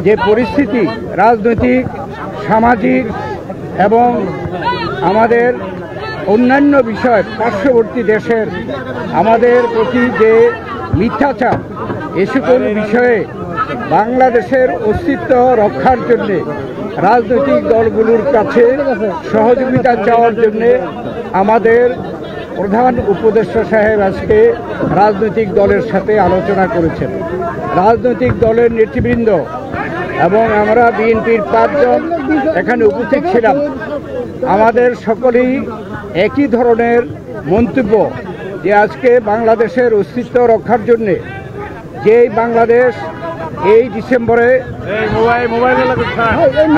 যে পরিস্থিতি রাজনৈতিক, সামাজিক এবং আমাদের অন্যান্য বিষয় পার্শ্ববর্তী দেশের আমাদের প্রতি যে মিথ্যাচার, এ সকল বিষয়ে বাংলাদেশের অস্তিত্ব রক্ষার জন্য রাজনৈতিক দলগুলোর কাছে সহযোগিতা চাওয়ার জন্য আমাদের প্রধান উপদেষ্টা সাহেব আজকে রাজনৈতিক দলের সাথে আলোচনা করেছেন। রাজনৈতিক দলের নেতৃবৃন্দ এবং আমরা বিএনপির 5 জন এখানে উপস্থিত ছিলাম। আমাদের সকলেই একই ধরনের মন্তব্য যে আজকে বাংলাদেশের অস্তিত্ব রক্ষার জন্য যেই বাংলাদেশ এই ডিসেম্বরে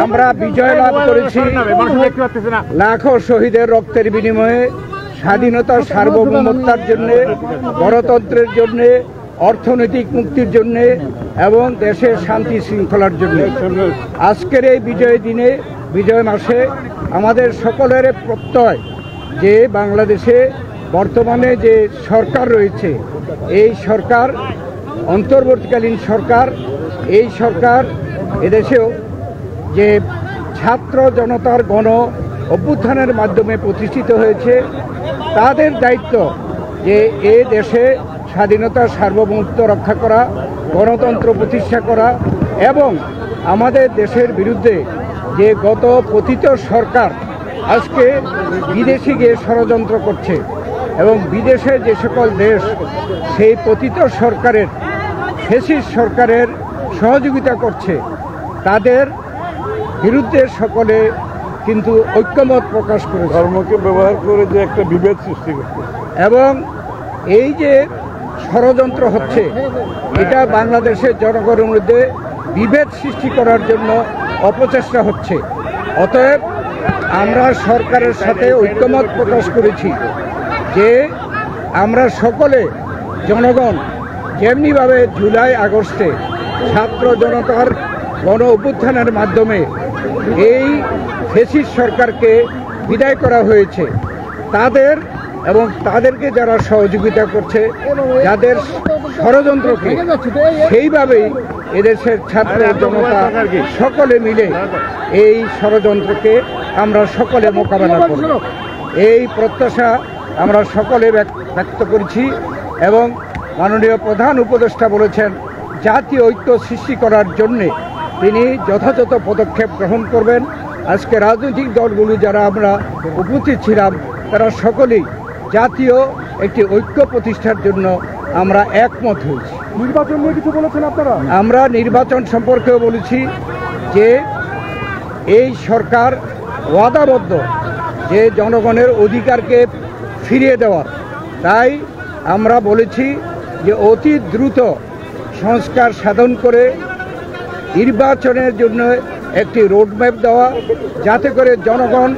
আমরা বিজয় লাভ করেছি, লাখো শহীদের রক্তের বিনিময়ে স্বাধীনতার সার্বভৌমত্বের জন্য, গণতন্ত্রের জন্য, অর্থনৈতিক মুক্তির জন্য এবং দেশের শান্তি শৃঙ্খলার জন্য আজকের এই বিজয় দিনে, বিজয় মাসে আমাদের সকলের প্রত্যয় যে বাংলাদেশে বর্তমানে যে সরকার রয়েছে, এই সরকার অন্তর্বর্তীকালীন সরকার, এই সরকার এদেশেও যে ছাত্র জনতার গণ অভ্যুত্থানের মাধ্যমে প্রতিষ্ঠিত হয়েছে, তাদের দায়িত্ব যে এ দেশে স্বাধীনতার সার্বভৌমত্ব রক্ষা করা, গণতন্ত্র প্রতিষ্ঠা করা এবং আমাদের দেশের বিরুদ্ধে যে গত পতিত সরকার আজকে বিদেশে গিয়ে ষড়যন্ত্র করছে এবং বিদেশে যে সকল দেশ সেই পতিত সরকারের, ফ্যাসিস্ট সরকারের সহযোগিতা করছে, তাদের বিরুদ্ধে সকলে কিন্তু ঐক্যমত প্রকাশ করে ধর্মকে ব্যবহার করে যে একটা বিভেদ সৃষ্টি করছে এবং এই যে ষড়যন্ত্র হচ্ছে, এটা বাংলাদেশের জনগণের মধ্যে বিভেদ সৃষ্টি করার জন্য অপচেষ্টা হচ্ছে। অতএব আমরা সরকারের সাথে ঐক্যমত প্রকাশ করেছি যে আমরা সকলে জনগণ যেমনিভাবে জুলাই আগস্টে ছাত্র জনতার গণ অভ্যুত্থানের মাধ্যমে এই ফ্যাসিস্ট সরকারকে বিদায় করা হয়েছে, তাদের এবং তাদেরকে যারা সহযোগিতা করছে, যাদের ষড়যন্ত্রকে, সেইভাবেই এদেশের ছাত্র জনতা সকলে মিলে এই ষড়যন্ত্রকে আমরা সকলে মোকাবেলা করব, এই প্রত্যাশা আমরা সকলে ব্যক্ত করছি। এবং মাননীয় প্রধান উপদেষ্টা বলেছেন জাতীয় ঐক্য সৃষ্টি করার জন্যে তিনি যথাযথ পদক্ষেপ গ্রহণ করবেন। আজকে রাজনৈতিক দলগুলো যারা আমরা উপস্থিত ছিলাম, তারা সকলেই জাতীয় একটি ঐক্য প্রতিষ্ঠার জন্য আমরা একমত হয়েছি। নির্বাচন নিয়ে কিছু বলেছেন আপনারা? আমরা নির্বাচন সম্পর্কেও বলেছি যে এই সরকার ওয়াদাবদ্ধ যে জনগণের অধিকারকে ফিরিয়ে দেওয়ার, তাই আমরা বলেছি যে অতি দ্রুত সংস্কার সাধন করে নির্বাচনের জন্য একটি রোডম্যাপ দেওয়া, যাতে করে জনগণ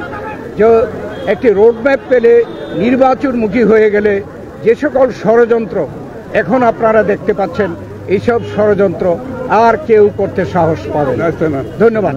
একটি রোডম্যাপ পেলে নির্বাচনমুখী হয়ে গেলে যে সকল ষড়যন্ত্র এখন আপনারা দেখতে পাচ্ছেন, এইসব ষড়যন্ত্র আর কেউ করতে সাহস পাবে না। ধন্যবাদ।